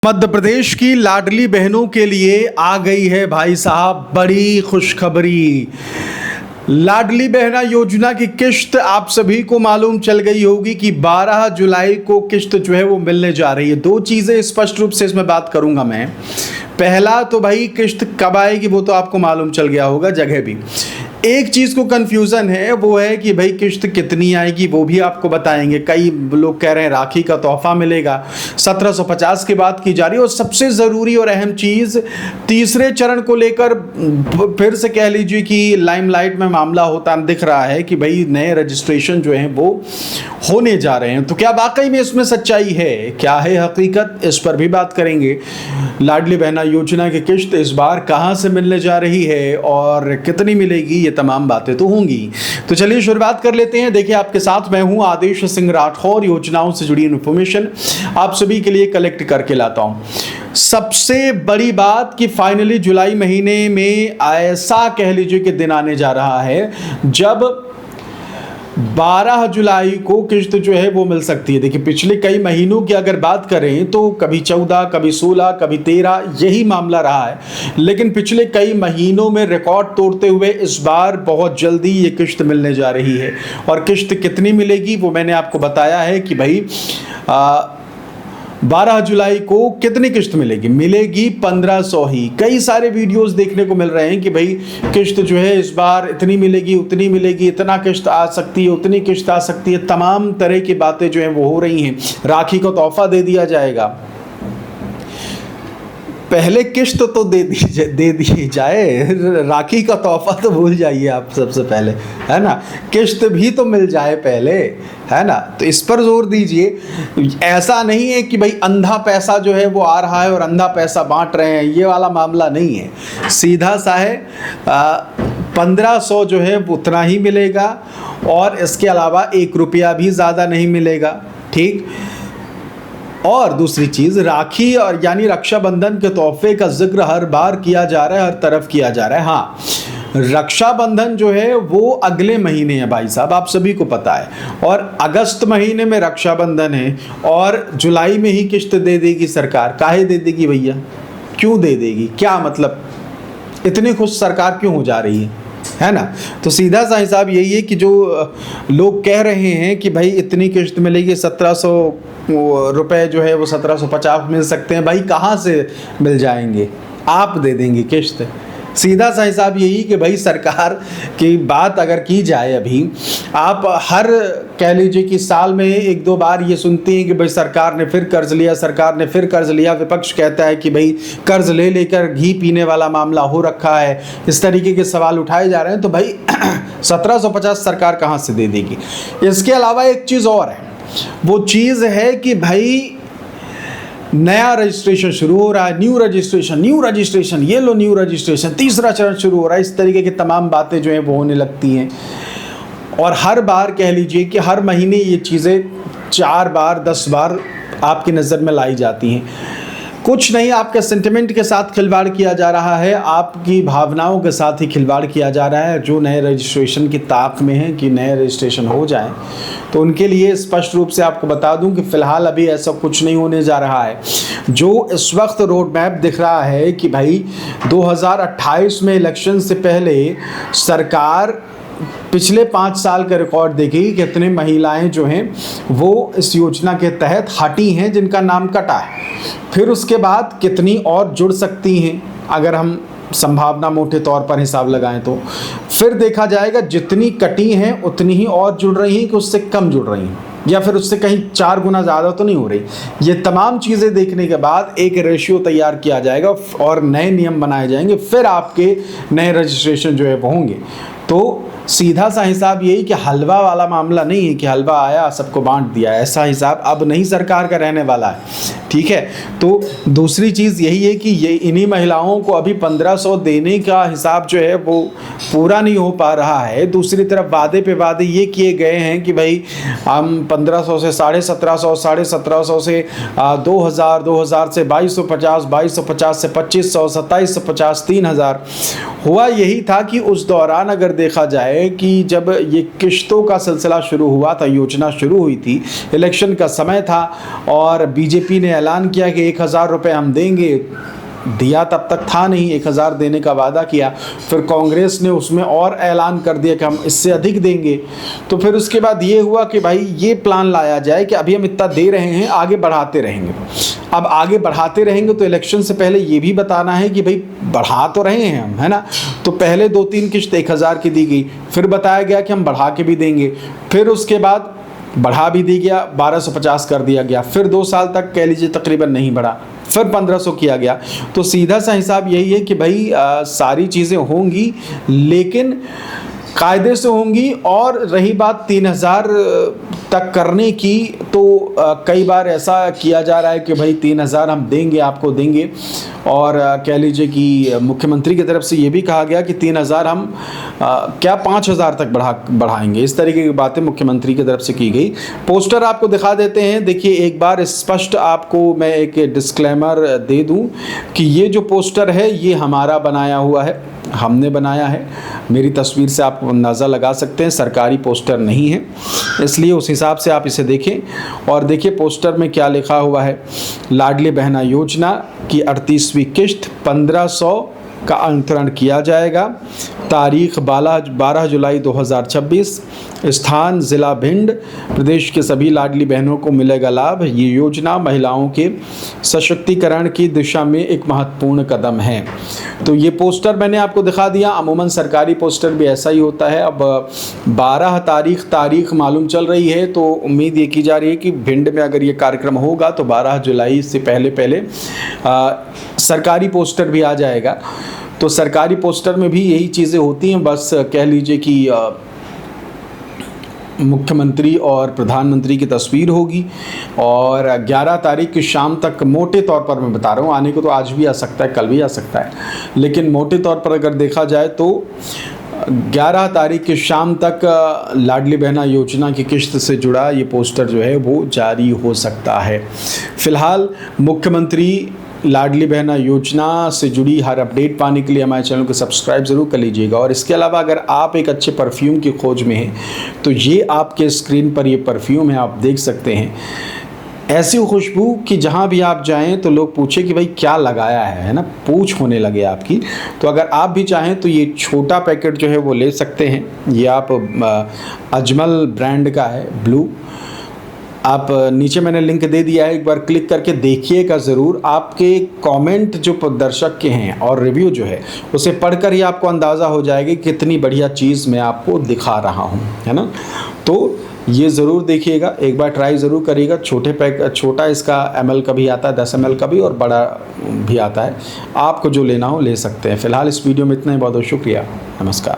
मध्य प्रदेश की लाडली बहनों के लिए आ गई है भाई साहब बड़ी खुशखबरी। लाडली बहना योजना की किश्त आप सभी को मालूम चल गई होगी कि 12 जुलाई को किश्त जो है वो मिलने जा रही है। दो चीज़ें स्पष्ट रूप से इसमें बात करूंगा मैं। पहला तो भाई किश्त कब आएगी वो तो आपको मालूम चल गया होगा, जगह भी। एक चीज़ को कन्फ्यूज़न है वो है कि भाई किश्त कितनी आएगी वो भी आपको बताएंगे। कई लोग कह रहे हैं राखी का तोहफा मिलेगा, 1750 की बात की जा रही है। और सबसे ज़रूरी और अहम चीज़ तीसरे चरण को लेकर फिर से कह लीजिए कि लाइमलाइट में मामला होता दिख रहा है कि भाई नए रजिस्ट्रेशन जो हैं वो होने जा रहे हैं। तो क्या वाकई में इसमें सच्चाई है, क्या है हकीकत, इस पर भी बात करेंगे। लाडली बहना योजना की किश्त इस बार कहाँ से मिलने जा रही है और कितनी मिलेगी, ये तमाम बातें तो होंगी। तो चलिए शुरुआत कर लेते हैं। देखिए आपके साथ मैं हूं आदेश सिंह राठौर। योजनाओं से जुड़ी इन्फॉर्मेशन आप सभी के लिए कलेक्ट करके लाता हूं। सबसे बड़ी बात कि फाइनली जुलाई महीने में ऐसा कह लीजिए कि दिन आने जा रहा है जब 12 जुलाई को किश्त जो है वो मिल सकती है। देखिए पिछले कई महीनों की अगर बात करें तो कभी 14, कभी 16, कभी 13 यही मामला रहा है। लेकिन पिछले कई महीनों में रिकॉर्ड तोड़ते हुए इस बार बहुत जल्दी ये किश्त मिलने जा रही है। और किश्त कितनी मिलेगी वो मैंने आपको बताया है कि भाई 12 जुलाई को कितनी किश्त मिलेगी। मिलेगी 1500 ही। कई सारे वीडियोस देखने को मिल रहे हैं कि भाई किश्त जो है इस बार इतनी मिलेगी, उतनी मिलेगी, इतना किश्त आ सकती है, उतनी किश्त आ सकती है। तमाम तरह की बातें जो हैं वो हो रही हैं। राखी को तोहफा दे दिया जाएगा। पहले किश्त तो दे दी जाए, राखी का तोहफा तो भूल जाइए आप सबसे पहले, है ना। किश्त भी तो मिल जाए पहले, है ना। तो इस पर जोर दीजिए। ऐसा नहीं है कि भाई अंधा पैसा जो है वो आ रहा है और अंधा पैसा बांट रहे हैं, ये वाला मामला नहीं है। सीधा सा है 1500 जो है उतना ही मिलेगा और इसके अलावा 1 रुपया भी ज़्यादा नहीं मिलेगा, ठीक। और दूसरी चीज़ राखी और यानी रक्षाबंधन के तोहफे का जिक्र हर बार किया जा रहा है, हर तरफ किया जा रहा है। हाँ, रक्षाबंधन जो है वो अगले महीने है भाई साहब, आप सभी को पता है। और अगस्त महीने में रक्षाबंधन है और जुलाई में ही किश्त दे देगी सरकार। काहे दे देगी भैया, क्यों दे देगी, क्या मतलब, इतनी खुश सरकार क्यों हो जा रही है ना। तो सीधा सा हिसाब यही है कि जो लोग कह रहे हैं कि भाई इतनी किश्त मिलेगी, 1700 रुपए जो है वो 1750 मिल सकते हैं, भाई कहाँ से मिल जाएंगे, आप दे देंगे किश्त। सीधा सा हिसाब यही कि भाई सरकार की बात अगर की जाए, अभी आप हर कह लीजिए कि साल में 1-2 बार ये सुनते हैं कि भाई सरकार ने फिर कर्ज लिया, सरकार ने फिर कर्ज लिया। विपक्ष कहता है कि भाई कर्ज ले लेकर घी पीने वाला मामला हो रखा है। इस तरीके के सवाल उठाए जा रहे हैं। तो भाई 1750 सरकार कहाँ से दे देगी। इसके अलावा एक चीज़ और है, वो चीज़ है कि भाई नया रजिस्ट्रेशन शुरू हो रहा है। न्यू रजिस्ट्रेशन, ये लो न्यू रजिस्ट्रेशन, तीसरा चरण शुरू हो रहा है। इस तरीके की तमाम बातें जो हैं वो होने लगती हैं। और हर बार कह लीजिए कि हर महीने ये चीज़ें 4 बार 10 बार आपकी नज़र में लाई जाती हैं। कुछ नहीं, आपके सेंटिमेंट के साथ खिलवाड़ किया जा रहा है, आपकी भावनाओं के साथ ही खिलवाड़ किया जा रहा है। जो नए रजिस्ट्रेशन की ताक में है कि नए रजिस्ट्रेशन हो जाए, तो उनके लिए स्पष्ट रूप से आपको बता दूं कि फ़िलहाल अभी ऐसा कुछ नहीं होने जा रहा है। जो इस वक्त रोड मैप दिख रहा है कि भाई 2028 में इलेक्शन से पहले सरकार पिछले 5 साल का रिकॉर्ड देखेगी, कितने महिलाएं जो हैं वो इस योजना के तहत हटी हैं, जिनका नाम कटा है। फिर उसके बाद कितनी और जुड़ सकती हैं, अगर हम संभावना मोटे तौर पर हिसाब लगाएं तो फिर देखा जाएगा जितनी कटी हैं उतनी ही और जुड़ रही हैं कि उससे कम जुड़ रही हैं, या फिर उससे कहीं 4 गुना ज़्यादा तो नहीं हो रही। ये तमाम चीज़ें देखने के बाद एक रेशियो तैयार किया जाएगा और नए नियम बनाए जाएंगे। फिर आपके नए रजिस्ट्रेशन जो है वो होंगे। तो सीधा सा हिसाब यही कि हलवा वाला मामला नहीं है कि हलवा आया सबको बांट दिया, ऐसा हिसाब अब नहीं सरकार का रहने वाला है, ठीक है। तो दूसरी चीज़ यही है कि ये इन्हीं महिलाओं को अभी 1500 देने का हिसाब जो है वो पूरा नहीं हो पा रहा है। दूसरी तरफ वादे पे वादे ये किए गए हैं कि भाई हम 1500 से 1750, 1750 से 2000, 2000 से 2250, 2250 से 2500, 2750, 3000। हुआ यही था कि उस दौरान अगर देखा जाए कि जब ये किश्तों का सिलसिला शुरू हुआ था, योजना शुरू हुई थी, इलेक्शन का समय था और बीजेपी ने ऐलान किया कि 1000 रुपये हम देंगे, दिया तब तक था नहीं, 1000 देने का वादा किया, फिर कांग्रेस ने उसमें और ऐलान कर दिया कि हम इससे अधिक देंगे। तो फिर उसके बाद ये हुआ कि भाई ये प्लान लाया जाए कि अभी हम इतना दे रहे हैं, आगे बढ़ाते रहेंगे। अब आगे बढ़ाते रहेंगे तो इलेक्शन से पहले ये भी बताना है कि भाई बढ़ा तो रहे हैं हम, है ना। तो पहले 2-3 किश्त 1000 की दी गई, फिर बताया गया कि हम बढ़ा के भी देंगे, फिर उसके बाद बढ़ा भी दी गया, 1250 कर दिया गया, फिर 2 साल तक कह लीजिए तकरीबन नहीं बढ़ा, फिर 1500 किया गया। तो सीधा सा हिसाब यही है कि भाई सारी चीज़ें होंगी लेकिन कायदे से होंगी। और रही बात 3000 तक करने की, तो कई बार ऐसा किया जा रहा है कि भाई 3000 हम देंगे, आपको देंगे, और कह लीजिए कि मुख्यमंत्री की तरफ से ये भी कहा गया कि 3000 हम क्या 5000 तक बढ़ाएंगे। इस तरीके की बातें मुख्यमंत्री की तरफ से की गई। पोस्टर आपको दिखा देते हैं। देखिए, एक बार स्पष्ट आपको मैं एक डिस्क्लेमर दे दूं कि ये जो पोस्टर है ये हमारा बनाया हुआ है, हमने बनाया है। मेरी तस्वीर से आप अंदाज़ा लगा सकते हैं, सरकारी पोस्टर नहीं है, इसलिए उस हिसाब से आप इसे देखें। और देखिए पोस्टर में क्या लिखा हुआ है। लाडली बहना योजना की 38वीं किश्त 1500 का अंतरण किया जाएगा। तारीख 12 जुलाई 2026। स्थान ज़िला भिंड। प्रदेश के सभी लाडली बहनों को मिलेगा लाभ। ये योजना महिलाओं के सशक्तिकरण की दिशा में एक महत्वपूर्ण कदम है। तो ये पोस्टर मैंने आपको दिखा दिया। अमूमन सरकारी पोस्टर भी ऐसा ही होता है। अब 12 तारीख मालूम चल रही है, तो उम्मीद ये की जा रही है कि भिंड में अगर ये कार्यक्रम होगा तो 12 जुलाई से पहले सरकारी पोस्टर भी आ जाएगा। तो सरकारी पोस्टर में भी यही चीज़ें होती हैं, बस कह लीजिए कि मुख्यमंत्री और प्रधानमंत्री की तस्वीर होगी। और 11 तारीख की शाम तक, मोटे तौर पर मैं बता रहा हूँ, आने को तो आज भी आ सकता है, कल भी आ सकता है, लेकिन मोटे तौर पर अगर देखा जाए तो 11 तारीख की शाम तक लाडली बहना योजना की किश्त से जुड़ा ये पोस्टर जो है वो जारी हो सकता है। फ़िलहाल मुख्यमंत्री लाडली बहना योजना से जुड़ी हर अपडेट पाने के लिए हमारे चैनल को सब्सक्राइब ज़रूर कर लीजिएगा। और इसके अलावा अगर आप एक अच्छे परफ्यूम की खोज में हैं तो ये आपके स्क्रीन पर ये परफ्यूम है, आप देख सकते हैं। ऐसी खुशबू कि जहाँ भी आप जाएं तो लोग पूछे कि भाई क्या लगाया है ना, पूछ होने लगे आपकी। तो अगर आप भी चाहें तो ये छोटा पैकेट जो है वो ले सकते हैं। ये आप अजमल ब्रांड का है, ब्लू। आप नीचे मैंने लिंक दे दिया है, एक बार क्लिक करके देखिएगा ज़रूर। आपके कमेंट जो दर्शक के हैं और रिव्यू जो है उसे पढ़कर ही आपको अंदाज़ा हो जाएगा कि कितनी बढ़िया चीज़ मैं आपको दिखा रहा हूँ, है ना। तो ये ज़रूर देखिएगा, एक बार ट्राई ज़रूर करिएगा। छोटा इसका ml का भी आता है, 10 ml का भी, और बड़ा भी आता है। आपको जो लेना हो ले सकते हैं। फ़िलहाल इस वीडियो में इतना ही। बहुत बहुत शुक्रिया। नमस्कार।